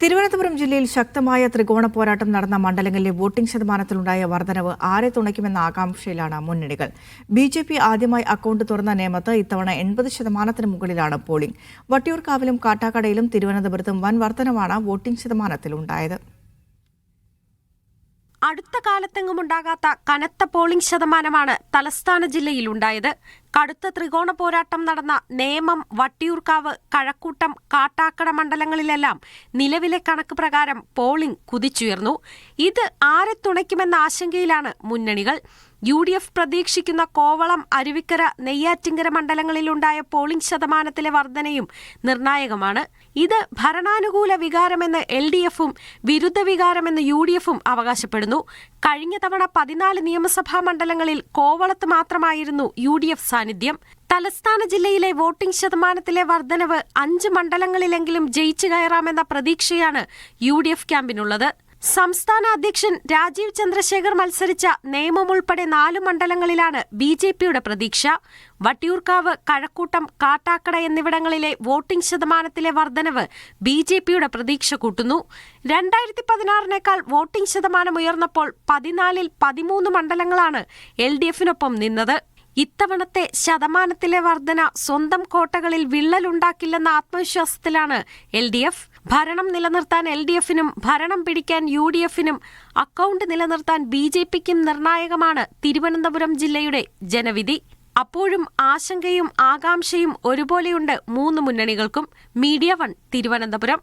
തിരുവനന്തപുരം ജില്ലയിൽ ശക്തമായ ത്രികോണ പോരാട്ടം നടന്ന മണ്ഡലങ്ങളിലെ വോട്ടിംഗ് ശതമാനത്തിലുണ്ടായ വർധനവ് ആരെ തുണയ്ക്കുമെന്ന ആകാംക്ഷയിലാണ് മുന്നണികൾ. ബിജെപി ആദ്യമായി അക്കൌണ്ട് തുറന്ന നേമത്ത് ഇത്തവണ 80% മുകളിലാണ് പോളിംഗ്. വട്ടിയൂർക്കാവിലും കാട്ടാക്കടയിലും തിരുവനന്തപുരത്തും വൻ വർധനവാണ് വോട്ടിംഗ് ശതമാനത്തിലുണ്ടായത്. അടുത്ത കാലത്തെങ്ങുമുണ്ടാകാത്ത കനത്ത പോളിംഗ് ശതമാനമാണ് തലസ്ഥാന ജില്ലയിലുണ്ടായത്. കടുത്ത ത്രികോണ പോരാട്ടം നടന്ന നേമം, വട്ടിയൂർക്കാവ്, കഴക്കൂട്ടം, കാട്ടാക്കട മണ്ഡലങ്ങളിലെല്ലാം നിലവിലെ കണക്ക് പ്രകാരം പോളിംഗ് കുതിച്ചുയർന്നു. ഇത് ആരെ തുണയ്ക്കുമെന്ന ആശങ്കയിലാണ് മുന്നണികൾ. UDF പ്രതീക്ഷിക്കുന്ന കോവളം, അരുവിക്കര, നെയ്യാറ്റിങ്കര മണ്ഡലങ്ങളിലുണ്ടായ പോളിംഗ് ശതമാനത്തിലെ വർധനയും നിർണായകമാണ്. ഇത് ഭരണാനുകൂല വികാരമെന്ന് LDFും വിരുദ്ധ വികാരമെന്ന് UDFും അവകാശപ്പെടുന്നു. കഴിഞ്ഞ തവണ 14 നിയമസഭാ മണ്ഡലങ്ങളിൽ കോവളത്ത് മാത്രമായിരുന്നു UDF സാന്നിധ്യം. തലസ്ഥാന ജില്ലയിലെ വോട്ടിംഗ് ശതമാനത്തിലെ വർധനവ് 5 മണ്ഡലങ്ങളിലെങ്കിലും ജയിച്ചു കയറാമെന്ന പ്രതീക്ഷയാണ് UDF ക്യാമ്പിനുള്ളത്. സംസ്ഥാന അധ്യക്ഷൻ രാജീവ് ചന്ദ്രശേഖർ മത്സരിച്ച നേമം ഉൾപ്പെടെ 4 മണ്ഡലങ്ങളിലാണ് BJPയുടെ പ്രതീക്ഷ. വട്ടിയൂർക്കാവ്, കഴക്കൂട്ടം, കാട്ടാക്കട എന്നിവിടങ്ങളിലെ വോട്ടിംഗ് ശതമാനത്തിലെ വർധനവ് BJPയുടെ പ്രതീക്ഷ കൂട്ടുന്നു. 2016 വോട്ടിംഗ് ശതമാനം ഉയർന്നപ്പോൾ 14-ൽ 13 മണ്ഡലങ്ങളാണ് LDFിനൊപ്പം നിന്നത്. ഇത്തവണത്തെ ശതമാനത്തിലെ വർധന സ്വന്തം കോട്ടകളിൽ വിള്ളലുണ്ടാക്കില്ലെന്ന ആത്മവിശ്വാസത്തിലാണ് LDF. ഭരണം നിലനിർത്താൻ LDFിനും ഭരണം പിടിക്കാൻ UDFിനും അക്കൌണ്ട് നിലനിർത്താൻ BJPക്കും നിർണായകമാണ് തിരുവനന്തപുരം ജില്ലയുടെ ജനവിധി. അപ്പോഴും ആശങ്കയും ആകാംക്ഷയും ഒരുപോലെയുണ്ട് 3 മുന്നണികൾക്കും. മീഡിയ 1 തിരുവനന്തപുരം.